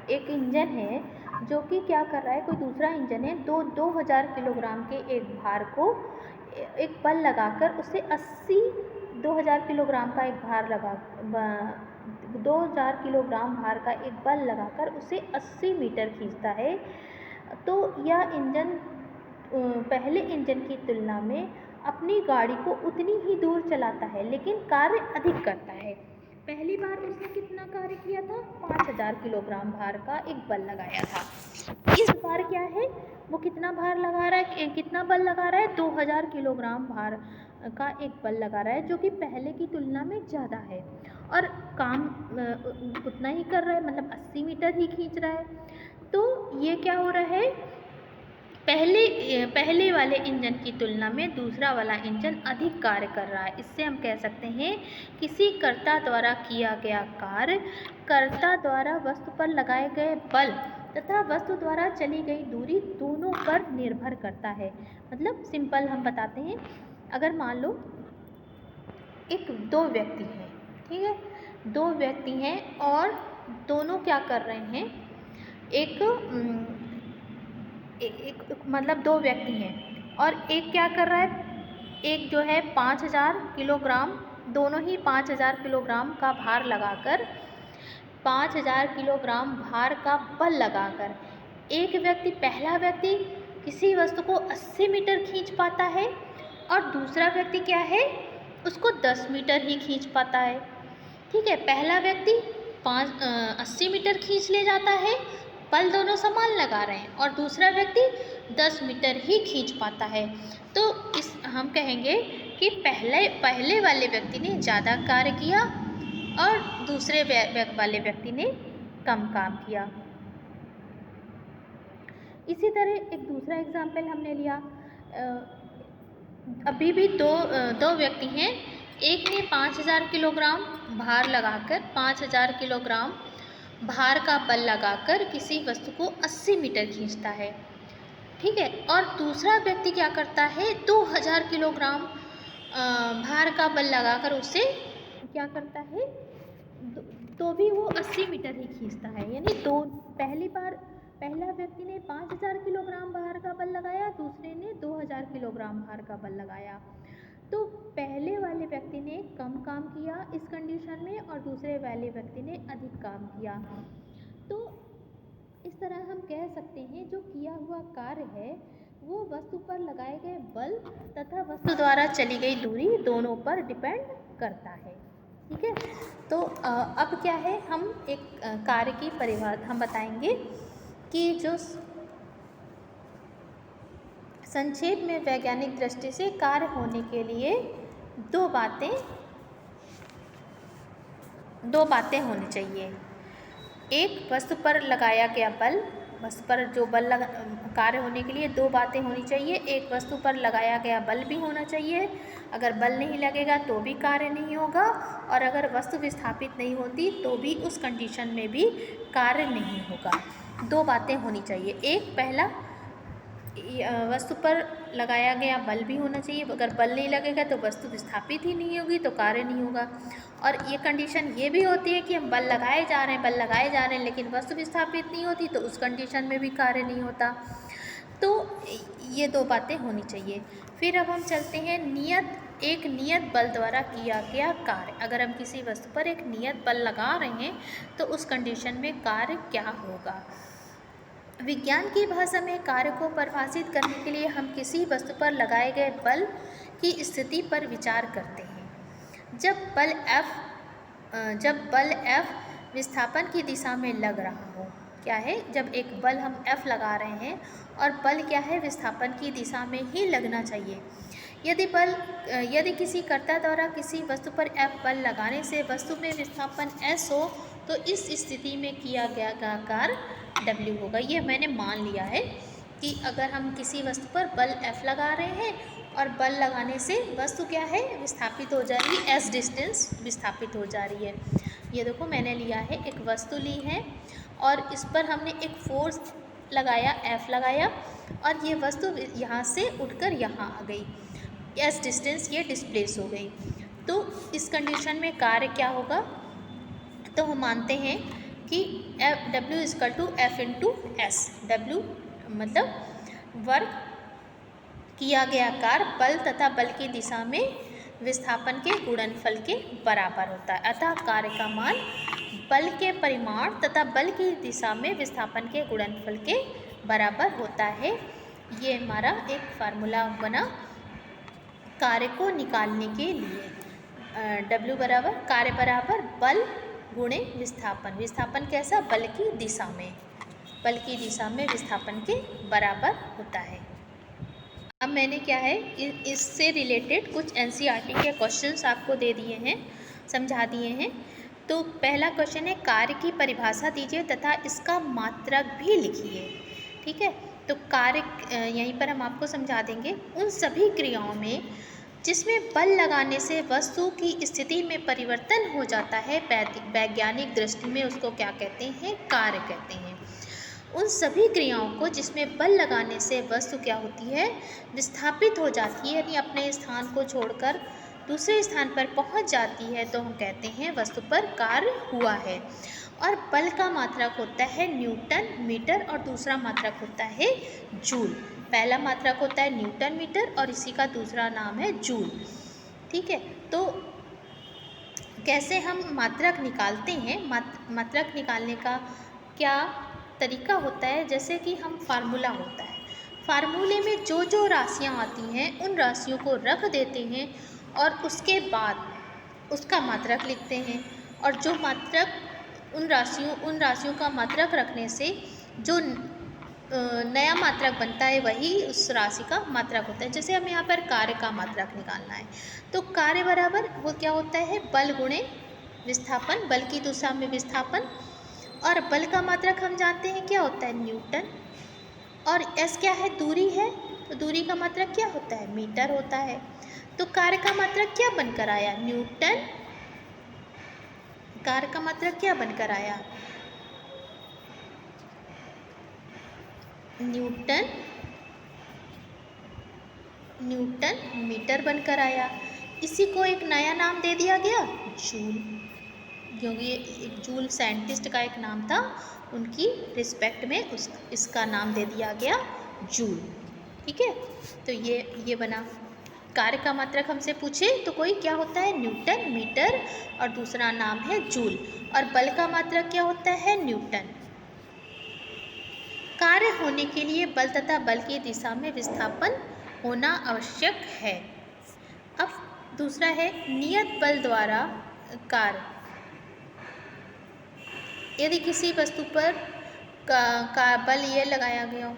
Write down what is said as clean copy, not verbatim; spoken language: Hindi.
एक इंजन है जो कि क्या कर रहा है, कोई दूसरा इंजन है, 2000 किलोग्राम के एक भार को एक बल लगाकर उसे 2000 किलोग्राम का एक भार लगा 2000 किलोग्राम भार का एक बल लगाकर उसे 80 मीटर खींचता है। तो यह इंजन पहले इंजन की तुलना में अपनी गाड़ी को उतनी ही दूर चलाता है, लेकिन कार्य अधिक करता है। पहली बार उसने कितना कार्य किया था, 5000 किलोग्राम भार का एक बल लगाया था। इस बार क्या है, वो कितना भार लगा रहा है, कितना बल लगा रहा है, 2000 किलोग्राम भार का एक बल लगा रहा है, जो कि पहले की तुलना में ज़्यादा है और काम उतना ही कर रहा है, मतलब 80 मीटर ही खींच रहा है। तो ये क्या हो रहा है, पहले वाले इंजन की तुलना में दूसरा वाला इंजन अधिक कार्य कर रहा है। इससे हम कह सकते हैं किसी कर्ता द्वारा किया गया कार्य कर्ता द्वारा वस्तु पर लगाए गए बल तथा वस्तु द्वारा चली गई दूरी दोनों पर निर्भर करता है। मतलब सिंपल हम बताते हैं, अगर मान लो दो व्यक्ति हैं, ठीक है, दो व्यक्ति हैं और दोनों क्या कर रहे हैं, मतलब दो व्यक्ति हैं और एक क्या कर रहा है, एक जो है 5000 किलोग्राम, दोनों ही 5000 किलोग्राम का भार लगाकर 5000 किलोग्राम भार का बल लगाकर पहला व्यक्ति किसी वस्तु को 80 मीटर खींच पाता है और दूसरा व्यक्ति क्या है, उसको 10 मीटर ही खींच पाता है। ठीक है, पहला व्यक्ति 80 मीटर खींच ले जाता है, बल दोनों समान लगा रहे हैं, और दूसरा व्यक्ति 10 मीटर ही खींच पाता है। तो हम कहेंगे कि पहले वाले व्यक्ति ने ज़्यादा कार्य किया और दूसरे वाले व्यक्ति ने कम काम किया। इसी तरह एक दूसरा एग्जाम्पल हमने लिया, अभी भी दो व्यक्ति हैं, एक ने 5000 किलोग्राम भार लगाकर 5000 किलोग्राम भार का बल लगाकर किसी वस्तु को 80 मीटर खींचता है, ठीक है, और दूसरा व्यक्ति क्या करता है, 2000 किलोग्राम भार का बल लगाकर उसे क्या करता है, तो भी वो 80 मीटर ही खींचता है। यानी पहला व्यक्ति ने 5000 किलोग्राम भार का बल लगाया, दूसरे ने 2000 किलोग्राम भार का बल लगाया। तो पहले वाले व्यक्ति ने कम काम किया इस कंडीशन में और दूसरे वाले व्यक्ति ने अधिक काम किया। तो इस तरह हम कह सकते हैं जो किया हुआ कार्य है वो वस्तु पर लगाए गए बल तथा वस्तु द्वारा चली गई दूरी दोनों पर डिपेंड करता है। ठीक है, तो अब क्या है, हम एक कार्य की परिभाषा हम बताएंगे कि जो संक्षेप में वैज्ञानिक दृष्टि से कार्य होने के लिए दो बातें होनी चाहिए। एक, वस्तु पर लगाया गया बल, वस्तु पर जो बल कार्य होने के लिए दो बातें होनी चाहिए। एक, वस्तु पर लगाया गया बल भी होना चाहिए, अगर बल नहीं लगेगा तो भी कार्य नहीं होगा, और अगर वस्तु विस्थापित नहीं होती तो भी उस कंडीशन में भी कार्य नहीं होगा। दो बातें होनी चाहिए, एक, पहला वस्तु पर लगाया गया बल भी होना चाहिए, अगर बल नहीं लगेगा तो वस्तु विस्थापित ही नहीं होगी तो कार्य नहीं होगा। और ये कंडीशन ये भी होती है कि हम बल लगाए जा रहे हैं लेकिन वस्तु विस्थापित नहीं होती तो उस कंडीशन में भी कार्य नहीं होता। तो ये दो बातें होनी चाहिए। फिर अब हम चलते हैं एक नियत बल द्वारा किया गया कार्य। अगर हम किसी वस्तु पर एक नियत बल लगा रहे हैं तो उस कंडीशन में कार्य क्या होगा। विज्ञान की भाषा में कार्य को परिभाषित करने के लिए हम किसी वस्तु पर लगाए गए बल की स्थिति पर विचार करते हैं। जब बल F विस्थापन की दिशा में लग रहा हो, क्या है, जब एक बल हम F लगा रहे हैं और बल क्या है, विस्थापन की दिशा में ही लगना चाहिए। यदि किसी कर्ता द्वारा किसी वस्तु पर F बल लगाने से वस्तु में विस्थापन S हो तो इस स्थिति में किया गया कार्य W होगा। ये मैंने मान लिया है कि अगर हम किसी वस्तु पर बल F लगा रहे हैं और बल लगाने से वस्तु क्या है, विस्थापित हो जा रही है, S डिस्टेंस विस्थापित हो जा रही है। ये देखो मैंने लिया है, एक वस्तु ली है और इस पर हमने एक फोर्स लगाया, F लगाया, और ये वस्तु यहाँ से उठकर यहाँ आ गई, S डिस्टेंस ये डिस्प्लेस हो गई। तो इस कंडीशन में कार्य क्या होगा, तो हम मानते हैं कि W equal to F into S। W मतलब वर्क किया गया कार्य बल तथा बल की दिशा में विस्थापन के गुणनफल के बराबर होता है। अतः कार्य का मान बल के परिमाण तथा बल की दिशा में विस्थापन के गुणनफल के बराबर होता है। ये हमारा एक फार्मूला बना कार्य को निकालने के लिए। W बराबर कार्य बराबर बल गुणे विस्थापन। विस्थापन कैसा? बल की दिशा में, बल की दिशा में विस्थापन के बराबर होता है। अब मैंने क्या है इससे रिलेटेड कुछ NCERT के क्वेश्चंस आपको दे दिए हैं, समझा दिए हैं। तो पहला क्वेश्चन है कार्य की परिभाषा दीजिए तथा इसका मात्रक भी लिखिए। ठीक है, तो कार्य यहीं पर हम आपको समझा देंगे। उन सभी क्रियाओं में जिसमें बल लगाने से वस्तु की स्थिति में परिवर्तन हो जाता है, वैज्ञानिक दृष्टि में उसको क्या कहते हैं? कार्य कहते हैं। उन सभी क्रियाओं को जिसमें बल लगाने से वस्तु क्या होती है? विस्थापित हो जाती है, यानी अपने स्थान को छोड़कर दूसरे स्थान पर पहुंच जाती है, तो हम कहते हैं वस्तु पर कार्य हुआ है। और बल का मात्रक होता है न्यूटन मीटर और दूसरा मात्रक होता है जूल। पहला मात्रक होता है न्यूटन मीटर और इसी का दूसरा नाम है जूल। ठीक है, तो कैसे हम मात्रक निकालते हैं? मात्रक निकालने का क्या तरीका होता है? जैसे कि हम फार्मूला होता है, फार्मूले में जो जो राशियाँ आती हैं उन राशियों को रख देते हैं और उसके बाद उसका मात्रक लिखते हैं। और जो मात्रक उन राशियों का मात्रक रखने से जो नया मात्रक बनता है वही उस राशि का मात्रक होता है। जैसे हमें यहाँ पर कार्य का मात्रक निकालना है, तो कार्य बराबर वो क्या होता है? बल गुणे विस्थापन, बल की दिशा में विस्थापन। और बल का मात्रक हम जानते हैं क्या होता है? न्यूटन। और S क्या है? दूरी है, तो दूरी का मात्रक क्या होता है? मीटर होता है। तो कार्य का मात्रक क्या बनकर आया? न्यूटन। कार्य का मात्रक क्या बनकर आया? न्यूटन मीटर बनकर आया। इसी को एक नया नाम दे दिया गया, जूल, क्योंकि एक जूल साइंटिस्ट का एक नाम था, उनकी रिस्पेक्ट में इसका नाम दे दिया गया जूल। ठीक है, तो ये बना। कार्य का मात्रक हमसे पूछे तो कोई क्या होता है? न्यूटन मीटर और दूसरा नाम है जूल। और बल का मात्रक क्या होता है? न्यूटन। कार्य होने के लिए बल तथा बल की दिशा में विस्थापन होना आवश्यक है। अब दूसरा है नियत बल द्वारा कार्य। यदि किसी वस्तु पर का बल ये लगाया गया हो,